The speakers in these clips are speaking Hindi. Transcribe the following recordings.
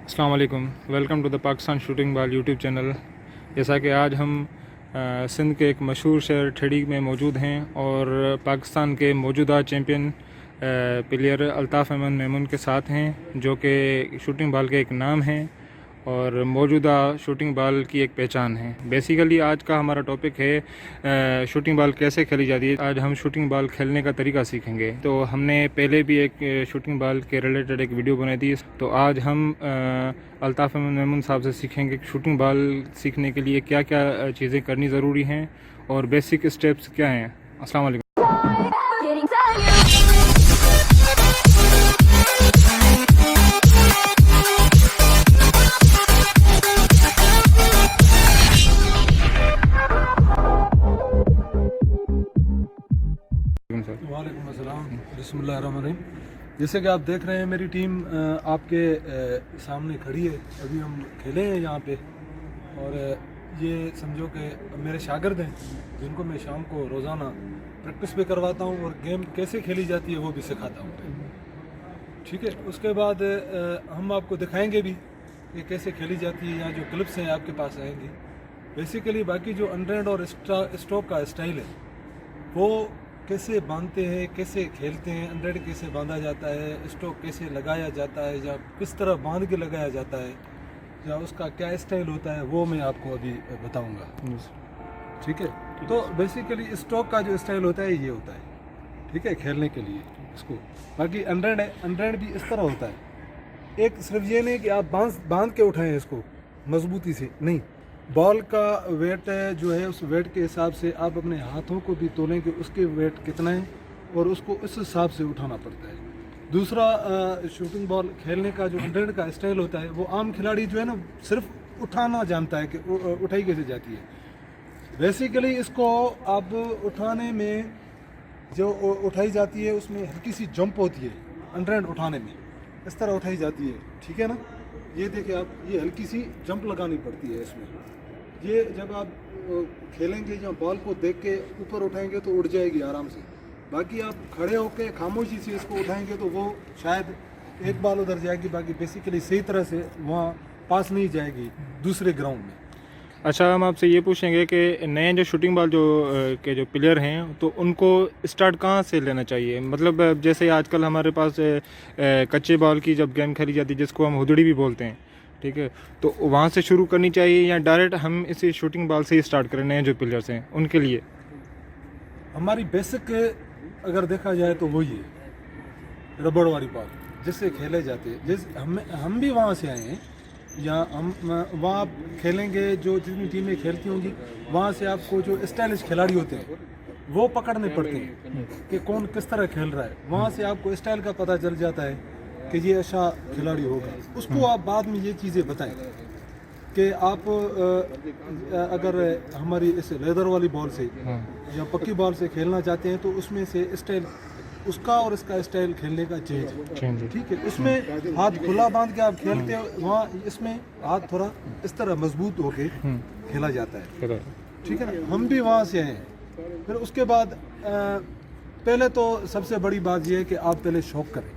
अस्सलाम वालेकुम, welcome to the Pakistan shooting ball YouTube channel. जैसा कि आज हम सिंध के एक मशहूर शहर ठेड़ी में मौजूद हैं और पाकिस्तान के मौजूदा चैम्पियन प्लेयर अल्ताफ़ अहमद मेमून के साथ हैं, जो कि शूटिंग बॉल के एक नाम हैं और मौजूदा शूटिंग बॉल की एक पहचान है। बेसिकली आज का हमारा टॉपिक है शूटिंग बॉल कैसे खेली जाती है। आज हम शूटिंग बॉल खेलने का तरीका सीखेंगे। तो हमने पहले भी एक शूटिंग बॉल के रिलेटेड एक वीडियो बनाई थी। तो आज हम अल्ताफ़ अहमद मेमून साहब से सीखेंगे कि शूटिंग बॉल सीखने के लिए क्या क्या चीज़ें करनी ज़रूरी हैं और बेसिक स्टेप्स क्या हैं। अस्सलाम वालेकुम। वालेकुम अस्सलाम, बिस्मिल्लाहिर्रहमानिर्रहीम। जैसे कि आप देख रहे हैं मेरी टीम आपके सामने खड़ी है। अभी हम खेले हैं यहाँ पे और ये समझो कि मेरे शागिर्द हैं जिनको मैं शाम को रोज़ाना प्रैक्टिस भी करवाता हूँ और गेम कैसे खेली जाती है वो भी सिखाता हूँ। ठीक है, उसके बाद हम आपको दिखाएंगे भी कि कैसे खेली जाती है। यहाँ जो क्लिप्स हैं आपके पास आएंगी। बेसिकली बाकी जो अनरेड और स्ट्रोक का स्टाइल है वो कैसे बांधते हैं, कैसे खेलते हैं, अनरेड कैसे बांधा जाता है, स्ट्रोक कैसे लगाया जाता है या किस तरह बांध के लगाया जाता है या उसका क्या स्टाइल होता है, वो मैं आपको अभी बताऊंगा। ठीक है, तो बेसिकली स्ट्रोक का जो स्टाइल होता है ये होता है, ठीक है, खेलने के लिए इसको। बाकी अनरेड है, अनरेड भी इस तरह होता है। एक सिर्फ ये नहीं कि आप बांध के उठाएं इसको मजबूती से, नहीं, बॉल का वेट जो है उस वेट के हिसाब से आप अपने हाथों को भी तोलें कि उसके वेट कितना है और उसको इस हिसाब से उठाना पड़ता है। दूसरा, शूटिंग बॉल खेलने का जो हंड्रेड का स्टाइल होता है वो आम खिलाड़ी जो है ना सिर्फ उठाना जानता है कि उठाई कैसे जाती है। बेसिकली इसको आप उठाने में जो उठाई जाती है उसमें हल्की सी जंप होती है। हंड्रेड उठाने में इस तरह उठाई जाती है, ठीक है ना। ये देखिए आप, ये हल्की सी जंप लगानी पड़ती है इसमें। ये जब आप खेलेंगे या बॉल को देख के ऊपर उठाएंगे तो उड़ जाएगी आराम से। बाकी आप खड़े होकर खामोशी से इसको उठाएंगे तो वो शायद एक बॉल उधर जाएगी, बाकी बेसिकली सही तरह से वहाँ पास नहीं जाएगी दूसरे ग्राउंड में। अच्छा, हम आपसे ये पूछेंगे कि नए जो शूटिंग बॉल के जो प्लेयर हैं तो उनको स्टार्ट कहाँ से लेना चाहिए। मतलब जैसे आजकल हमारे पास कच्चे बॉल की जब गेम खेली जाती है जिसको हम हुदड़ी भी बोलते हैं, ठीक है, तो वहाँ से शुरू करनी चाहिए या डायरेक्ट हम इसी शूटिंग बॉल से ही स्टार्ट करें। नए जो प्लेयर्स हैं उनके लिए हमारी बेसिक अगर देखा जाए तो वही है, रबड़ वाली बॉल जिससे खेले जाते हैं। जैसे हम भी वहाँ से आए हैं या हम वहाँ आप खेलेंगे, जो जितनी टीमें खेलती होंगी वहाँ से आपको जो स्टाइलिश खिलाड़ी होते हैं वो पकड़ने पड़ते हैं कि कौन किस तरह खेल रहा है। वहाँ से आपको स्टाइल का पता चल जाता है कि ये अच्छा खिलाड़ी होगा। उसको आप बाद में ये चीज़ें बताएं कि आप अगर हमारी इस लेदर वाली बॉल से या पक्की बॉल से खेलना चाहते हैं तो उसमें से स्टाइल उसका और इसका स्टाइल खेलने का चेंज है, ठीक है। इसमें हाथ खुला बांध के आप खेलते हो, वहाँ इसमें हाथ थोड़ा इस तरह मजबूत होके खेला जाता है, ठीक है ना। हम भी वहाँ से आए हैं। फिर उसके बाद पहले तो सबसे बड़ी बात यह है कि आप पहले शौक करें,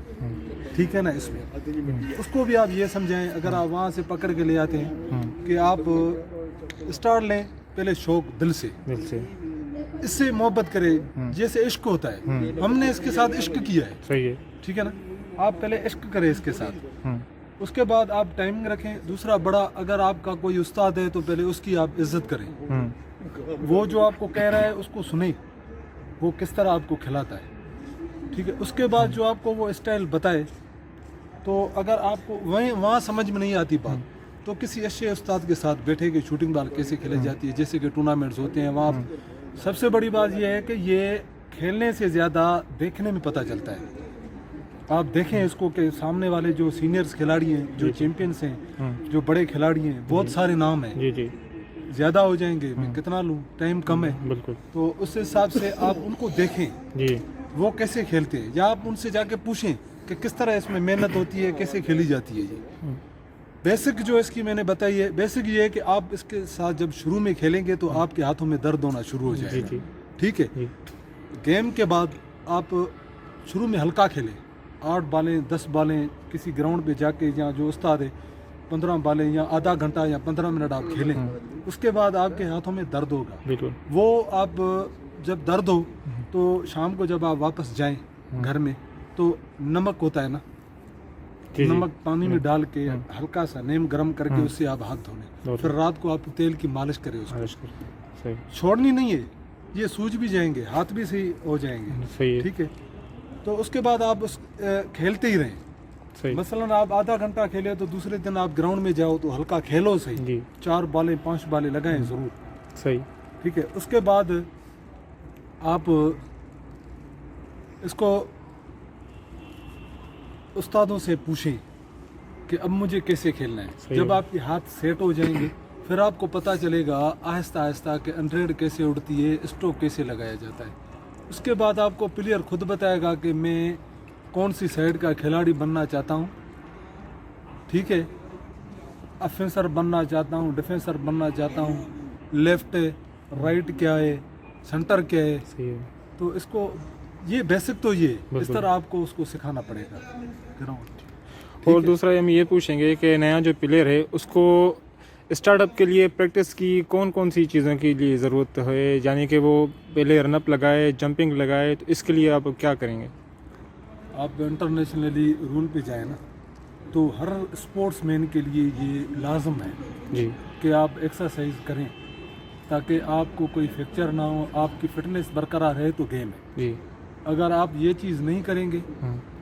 ठीक है ना। इसमें उसको भी आप ये समझाएं, अगर आप वहाँ से पकड़ के ले आते हैं कि आप स्टार्ट लें पहले शौक दिल से इससे मोहब्बत करें, जैसे इश्क होता है। हमने इसके साथ इश्क किया है, सही है, ठीक है ना। आप पहले इश्क करें इसके साथ, उसके बाद आप टाइमिंग रखें। दूसरा बड़ा, अगर आपका कोई उस्ताद है तो पहले उसकी आप इज्जत करें। वो जो आपको कह रहा है उसको सुने, वो किस तरह आपको खिलाता है, ठीक है। उसके बाद जो आपको वो स्टाइल बताए, तो अगर आपको वहाँ समझ में नहीं आती बात तो किसी अच्छे उस्ताद के साथ बैठे कि शूटिंग बॉल कैसे खेली जाती है। जैसे कि टूर्नामेंट्स होते हैं वहाँ सबसे बड़ी बात यह है कि ये खेलने से ज़्यादा देखने में पता चलता है। आप देखें इसको कि सामने वाले जो सीनियर्स खिलाड़ी हैं, जो चैंपियंस हैं, जो बड़े खिलाड़ी हैं, बहुत सारे नाम हैं, जी ज़्यादा हो जाएंगे, मैं कितना लूँ, टाइम कम है, बिल्कुल। तो उस हिसाब से आप उनको देखें जी वो कैसे खेलते हैं, या आप उनसे जाके पूछें कि किस तरह इसमें मेहनत होती है, कैसे खेली जाती है। ये बेसिक जो इसकी मैंने बताई है, बेसिक ये है कि आप इसके साथ जब शुरू में खेलेंगे तो आपके हाथों में दर्द होना शुरू हो जाएगा, ठीक है। गेम के बाद आप शुरू में हल्का खेलें, 8 बालें 10 बालें किसी ग्राउंड पे जाके, जहाँ जो उस्ताद है 15 बालें या आधा घंटा या 15 मिनट आप खेलें, उसके बाद आपके हाथों में दर्द होगा। बिल्कुल। वो आप जब दर्द हो तो शाम को जब आप वापस जाएं घर में तो नमक होता है ना, जी, जी। नमक पानी में डाल के हल्का सा नीम गर्म करके उससे आप हाथ धोने, फिर रात को आप तेल की मालिश करें उसको। सही छोड़नी नहीं है, ये सूज भी जाएंगे, हाथ भी सही हो जाएंगे। सही है। ठीक है, तो उसके बाद आप उस खेलते ही रहें। सही। मसलन आप आधा घंटा खेले तो दूसरे दिन आप ग्राउंड में जाओ तो हल्का खेलो सही, जी 4 बालें 5 बालें लगाएं ज़रूर। सही। ठीक है, उसके बाद आप इसको उस्तादों से पूछें कि अब मुझे कैसे खेलना है। जब आपके हाथ सेट हो जाएंगे फिर आपको पता चलेगा आहिस्ता आहिस्ता कि अनरेड कैसे उड़ती है, स्ट्रोक कैसे लगाया जाता है। उसके बाद आपको प्लेयर खुद बताएगा कि मैं कौन सी साइड का खिलाड़ी बनना चाहता हूँ। ठीक है, ऑफेंसर बनना चाहता हूँ, डिफेंसर बनना चाहता हूँ, लेफ्ट राइट क्या है, सेंटर क्या है। सही है। तो इसको ये बेसिक तो ये इस तरह आपको उसको सिखाना पड़ेगा ग्राउंड। और दूसरा हम ये पूछेंगे कि नया जो प्लेयर है उसको स्टार्टअप के लिए प्रैक्टिस की कौन कौन सी चीज़ों के लिए ज़रूरत है, यानी कि वो पहले रनअप लगाए, जंपिंग लगाए, तो इसके लिए आप क्या करेंगे? आप इंटरनेशनली रूल पे जाए ना तो हर स्पोर्ट्समैन के लिए ये लाजम है जी कि आप एक्सरसाइज करें ताकि आपको कोई फ्रैक्चर ना हो, आपकी फिटनेस बरकरार रहे तो गेम है। जी। अगर आप ये चीज़ नहीं करेंगे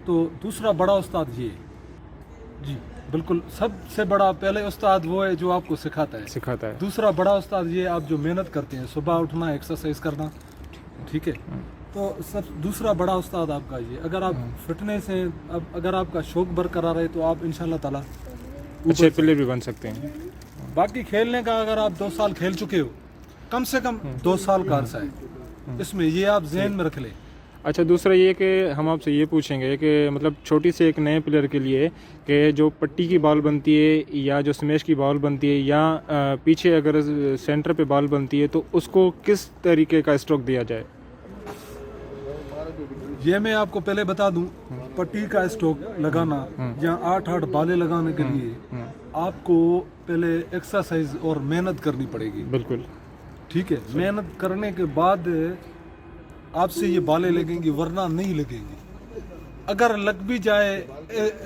तो दूसरा बड़ा उस्ताद ये है। जी बिल्कुल, सबसे बड़ा पहले उस्ताद वो है जो आपको सिखाता है। दूसरा बड़ा उस्ताद ये आप जो मेहनत करते हैं, सुबह उठना, एक्सरसाइज करना। ठीक है, तो सब दूसरा बड़ा उस्ताद आपका ये। अगर आप फिटनेस हैं, अब अगर आपका शौक बरकरार है तो आप इंशाल्लाह ताला अच्छे प्लेयर भी बन सकते हैं। बाकी खेलने का अगर आप 2 साल खेल चुके हो, कम से कम 2 साल का अरसा है इसमें, ये आप जहन में रख लें। अच्छा, दूसरा ये कि हम आपसे ये पूछेंगे कि मतलब छोटी से एक नए प्लेयर के लिए कि जो पट्टी की बॉल बनती है या जो स्मैश की बॉल बनती है या पीछे अगर सेंटर पे बॉल बनती है तो उसको किस तरीके का स्ट्रोक दिया जाए? ये मैं आपको पहले बता दूं, पट्टी का स्ट्रोक लगाना या 8-8 बालें लगाने के लिए आपको पहले एक्सरसाइज और मेहनत करनी पड़ेगी। बिल्कुल। ठीक है, मेहनत करने के बाद आपसे ये बालें लगेंगी, वरना नहीं लगेंगी। अगर लग भी जाए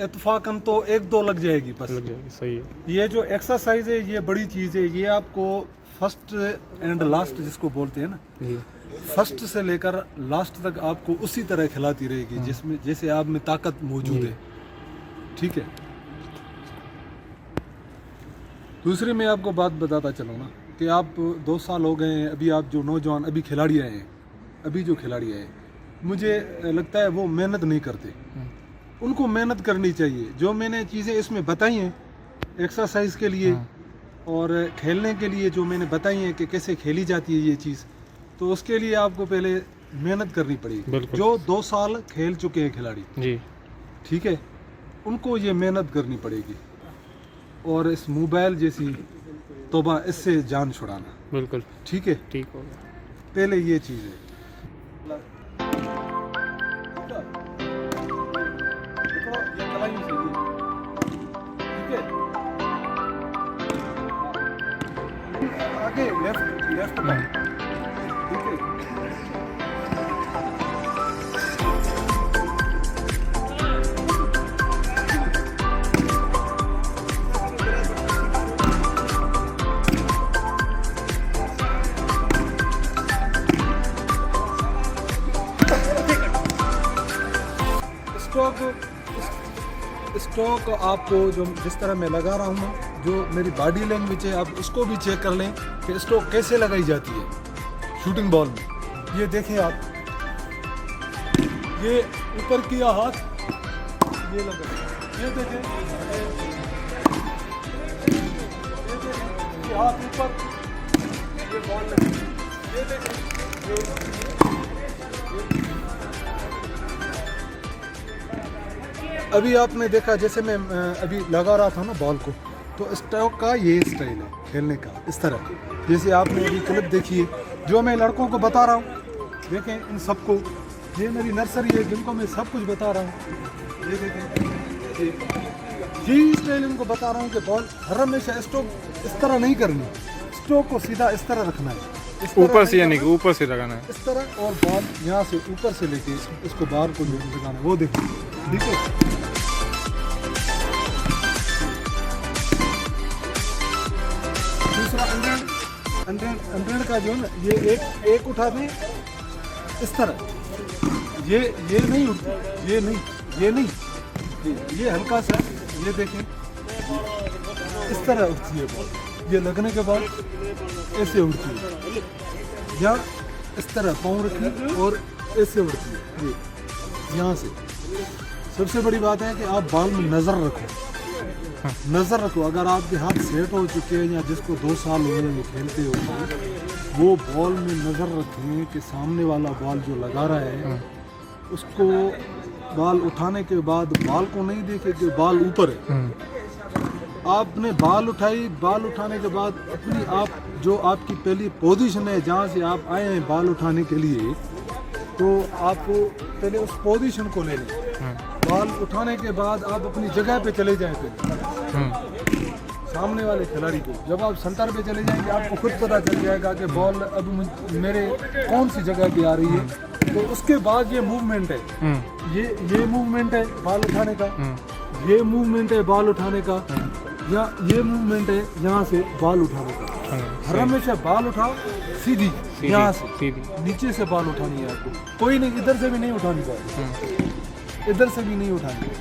इत्तफाकन तो 1-2 लग जाएगी बस। लग जाएगी। सही है। ये जो एक्सरसाइज है ये बड़ी चीज़ है। ये आपको फर्स्ट एंड लास्ट जिसको बोलते हैं ना, फर्स्ट से लेकर लास्ट तक आपको उसी तरह खिलाती रहेगी जिसमें जैसे आप में ताकत मौजूद है। ठीक है, दूसरी मैं आपको बात बताता चलूँ ना कि आप 2 साल हो गए हैं, अभी आप जो नौजवान अभी खिलाड़ी आए हैं, अभी जो खिलाड़ी आए, मुझे लगता है वो मेहनत नहीं करते। उनको मेहनत करनी चाहिए। जो मैंने चीज़ें इसमें बताई हैं एक्सरसाइज के लिए और खेलने के लिए, जो मैंने बताई हैं कि कैसे खेली जाती है ये चीज़, तो उसके लिए आपको पहले मेहनत करनी पड़ेगी। जो 2 साल खेल चुके हैं खिलाड़ी जी, ठीक है, उनको ये मेहनत करनी पड़ेगी। और इस मोबाइल जैसी तोबा, इससे जान छुड़ाना। बिल्कुल ठीक है, ठीक हो गया। पहले ये चीज़ है। आगे लेफ्ट राइट। ठीक है, स्ट्रोक आपको जो जिस तरह मैं लगा रहा हूँ, जो मेरी बॉडी लैंग्वेज है, आप उसको भी चेक कर लें कि स्ट्रोक कैसे लगाई जाती है शूटिंग बॉल में। ये देखें आप, ये ऊपर किया हाथ, ये लगा, ये देखें, ये हाथ ऊपर, ये बॉल लगी, ये देखें, अभी आपने देखा जैसे मैं अभी लगा रहा था ना बॉल को, तो स्ट्रोक का ये स्टाइल है खेलने का, इस तरह जैसे आपने अभी क्लिप देखी है। जो मैं लड़कों को बता रहा हूँ, देखें इन सबको, ये मेरी नर्सरी है जिनको मैं सब कुछ बता रहा हूँ। ये देखें, यही स्टाइल इनको बता रहा हूँ कि बॉल हमेशा स्ट्रोक इस तरह नहीं करनी, स्ट्रोक को सीधा इस तरह रखना है, इस तरह ऊपर से नहीं यानी कि करना, ऊपर से लगाना है। इस तरह, और बॉल यहाँ से ऊपर से लेके इसको बाहर को लगाना है, वो देखो, ठीक है। दूसरा अंडर का जो है ना, ये एक उठा दें इस तरह, ये नहीं उठती, ये नहीं, ये हल्का सा, ये देखें इस तरह उठती है बॉल, ये लगने के बाद ऐसे उड़ती है, या इस तरह पाँव रखी और ऐसे उड़ती है, ये यहाँ से। सबसे बड़ी बात है कि आप बॉल में नज़र रखो, नज़र रखो। अगर आपके हाथ सेट हो चुके हैं या जिसको 2 साल हो गए खेलते हो, वो बॉल में नज़र रखें कि सामने वाला बॉल जो लगा रहा है उसको बॉल उठाने के बाद बॉल को नहीं देखे कि बॉल ऊपर है। आपने बॉल उठाई, बॉल उठाने के बाद अपनी आप जो आपकी पहली पोजीशन है जहाँ से आप आए हैं बॉल उठाने के लिए, तो आपको पहले उस पोजीशन को ले लें। बॉल उठाने के बाद आप अपनी जगह पे चले जाएं, पहले सामने वाले खिलाड़ी को जब आप सेंटर पे चले जाएंगे आपको खुद पता चल जाएगा कि बॉल अब मेरे कौन सी जगह पे आ रही है। तो उसके बाद ये मूवमेंट है, ये मूवमेंट है बॉल उठाने का, ये मूवमेंट है बॉल उठाने का, या ये मूवमेंट है यहाँ से बॉल उठाने का। हर हमेशा बॉल उठाओ सीधी, यहाँ से नीचे से बॉल उठानी है आपको, कोई नहीं, इधर से भी नहीं उठानी बॉल, इधर से भी नहीं उठानी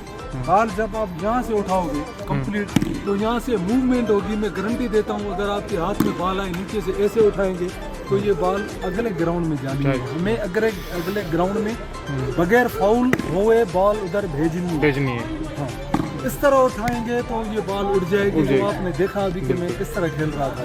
बॉल। जब आप यहाँ से उठाओगे कंप्लीट, तो यहाँ से मूवमेंट होगी। मैं गारंटी देता हूँ अगर आपके हाथ में बॉल आए नीचे से ऐसे उठाएंगे तो ये बॉल अगले ग्राउंड में जानी है, हमें अगले ग्राउंड में बगैर फाउल हुए बॉल उधर भेजनी है। हाँ, इस तरह उठाएंगे तो ये बॉल उड़ जाएगी। जो आपने देखा अभी कि मैं किस तरह खेल रहा था।